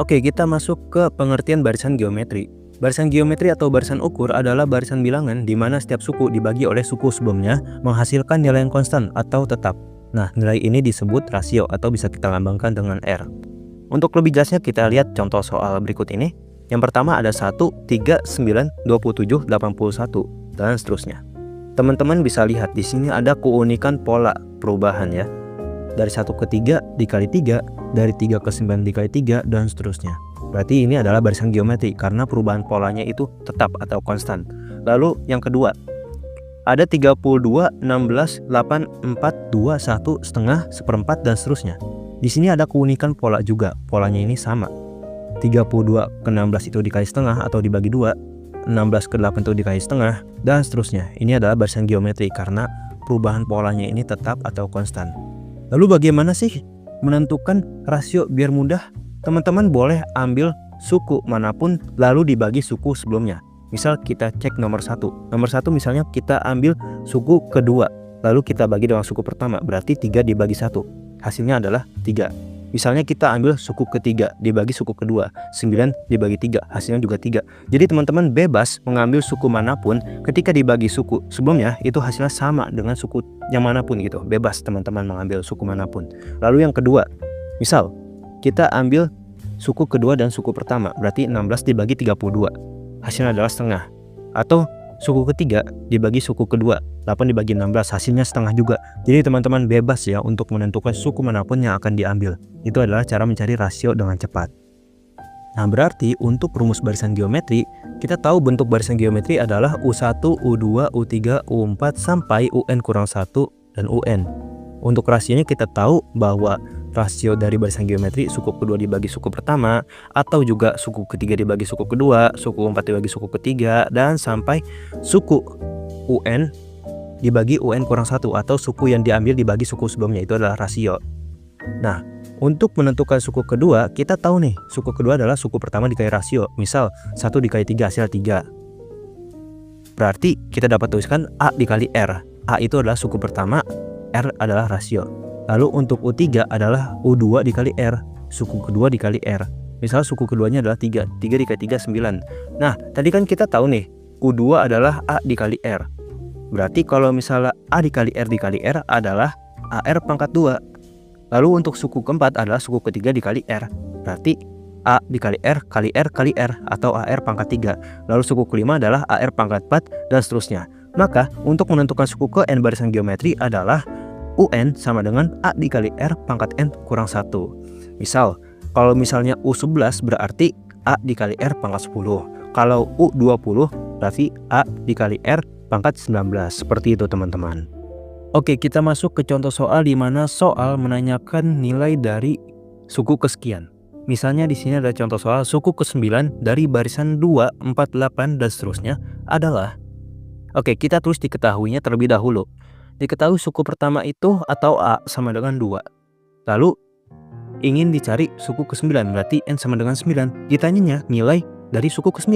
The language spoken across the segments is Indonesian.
Oke, kita masuk ke pengertian barisan geometri. Barisan geometri atau barisan ukur adalah barisan bilangan di mana setiap suku dibagi oleh suku sebelumnya menghasilkan nilai yang konstan atau tetap. Nah, nilai ini disebut rasio atau bisa kita lambangkan dengan R. Untuk lebih jelasnya kita lihat contoh soal berikut ini. Yang pertama ada 1, 3, 9, 27, 81, dan seterusnya. Teman-teman bisa lihat di sini ada keunikan pola perubahan ya. Dari 1 ke 3 dikali 3, dari 3 ke 9 dikali 3, dan seterusnya. Berarti ini adalah barisan geometri karena perubahan polanya itu tetap atau konstan. Lalu yang kedua, ada 32, 16, 8, 4, 2, 1, setengah, seperempat, dan seterusnya. Di sini ada keunikan pola juga, polanya ini sama. 32 ke 16 itu dikali setengah atau dibagi 2, 16 ke 8 itu dikali setengah, dan seterusnya. Ini adalah barisan geometri karena perubahan polanya ini tetap atau konstan. Lalu bagaimana sih menentukan rasio biar mudah? Teman-teman boleh ambil suku manapun lalu dibagi suku sebelumnya. Misal kita cek nomor 1. Nomor 1 misalnya kita ambil suku kedua, lalu kita bagi dengan suku pertama, berarti 3 dibagi 1. Hasilnya adalah 3. Misalnya kita ambil suku ketiga dibagi suku kedua, 9 dibagi 3, hasilnya juga 3. Jadi teman-teman bebas mengambil suku manapun, ketika dibagi suku sebelumnya itu hasilnya sama dengan suku yang manapun gitu. Bebas teman-teman mengambil suku manapun. Lalu yang kedua, misal kita ambil suku kedua dan suku pertama, berarti 16 dibagi 32, hasilnya adalah setengah. Atau suku ketiga dibagi suku kedua, 8 dibagi 16, hasilnya setengah juga. Jadi teman-teman bebas ya untuk menentukan suku manapun yang akan diambil. Itu adalah cara mencari rasio dengan cepat. Nah, berarti untuk rumus barisan geometri, kita tahu bentuk barisan geometri adalah U1, U2, U3, U4 sampai UN kurang 1 dan UN. Untuk rasionya kita tahu bahwa rasio dari barisan geometri suku kedua dibagi suku pertama, atau juga suku ketiga dibagi suku kedua, suku 4 dibagi suku ketiga, dan sampai suku UN dibagi UN kurang 1 atau suku yang diambil dibagi suku sebelumnya, itu adalah rasio. Nah, untuk menentukan suku kedua, kita tahu nih, suku kedua adalah suku pertama dikali rasio. Misal 1 dikali 3 hasil 3. Berarti kita dapat tuliskan A dikali R. A itu adalah suku pertama, R adalah rasio. Lalu untuk U3 adalah U2 dikali R, suku kedua dikali R. Misal suku keduanya adalah 3, 3 dikali 3, 9. Nah, tadi kan kita tahu nih, U2 adalah A dikali R. Berarti kalau misalnya A dikali R adalah AR pangkat 2. Lalu untuk suku keempat adalah suku ketiga dikali R. Berarti A dikali R kali R kali R atau AR pangkat 3. Lalu suku kelima adalah AR pangkat 4 dan seterusnya. Maka untuk menentukan suku ke N barisan geometri adalah UN sama dengan A dikali R pangkat N kurang 1. Misal, kalau misalnya U11 berarti A dikali R pangkat 10. Kalau U20 berarti A dikali R pangkat 19. Seperti itu teman-teman. Oke, kita masuk ke contoh soal di mana soal menanyakan nilai dari suku kesekian. Misalnya di sini ada contoh soal suku ke-9 dari barisan 2, 4, 8 dan seterusnya adalah. Oke, kita tulis diketahuinya terlebih dahulu. Diketahui suku pertama itu atau A sama dengan 2. Lalu ingin dicari suku ke-9, berarti N sama dengan 9. Ditanyanya nilai dari suku ke-9.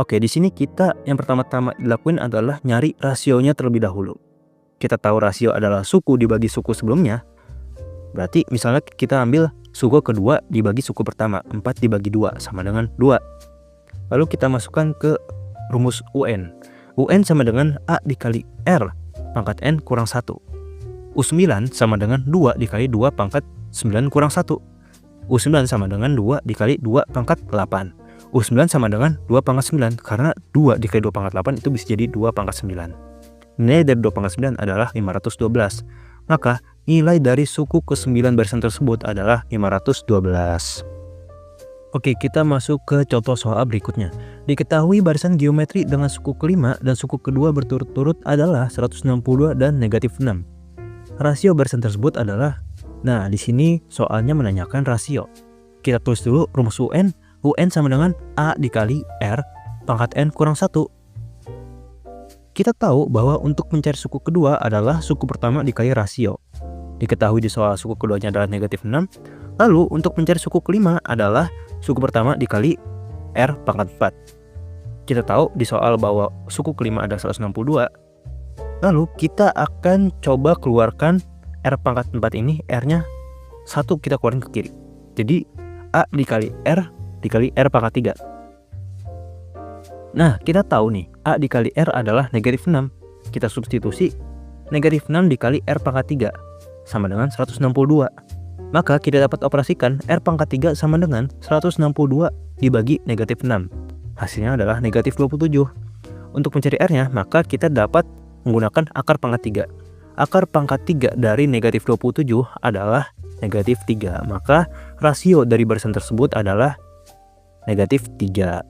Oke, di sini kita yang pertama-tama dilakuin adalah nyari rasionya terlebih dahulu. Kita tahu rasio adalah suku dibagi suku sebelumnya. Berarti misalnya kita ambil suku kedua dibagi suku pertama, 4 dibagi 2 sama dengan 2. Lalu kita masukkan ke rumus UN. UN sama dengan A dikali R pangkat N kurang 1. U9 sama dengan 2 dikali 2 pangkat 9 kurang 1. U9 sama dengan 2 dikali 2 pangkat 8. U9 sama dengan 2 pangkat 9, karena 2 dikali 2 pangkat 8 itu bisa jadi 2 pangkat 9. Nilai dari 2 pangkat 9 adalah 512. Maka nilai dari suku ke-9 barisan tersebut adalah 512. Oke, kita masuk ke contoh soal berikutnya. Diketahui barisan geometri dengan suku kelima dan suku kedua berturut-turut adalah 162 dan negatif 6. Rasio barisan tersebut adalah. Nah, di sini soalnya menanyakan rasio. Kita tulis dulu rumus UN. UN sama dengan A dikali R pangkat N kurang 1. Kita tahu bahwa untuk mencari suku kedua adalah suku pertama dikali rasio. Diketahui di soal suku keduanya adalah negatif 6. Lalu untuk mencari suku kelima adalah suku pertama dikali R pangkat 4. Kita tahu di soal bahwa suku kelima ada 162. Lalu kita akan coba keluarkan R pangkat 4 ini, R nya 1 kita keluarin ke kiri. Jadi A dikali R pangkat 3. Nah, kita tahu nih, A dikali R adalah negatif 6. Kita substitusi negatif 6 dikali R pangkat 3 sama dengan 162. Maka kita dapat operasikan R pangkat 3 sama dengan 162 dibagi negatif 6. Hasilnya adalah negatif 27. Untuk mencari R-nya, maka kita dapat menggunakan akar pangkat 3. Akar pangkat 3 dari negatif 27 adalah negatif 3. Maka rasio dari barisan tersebut adalah negatif 3.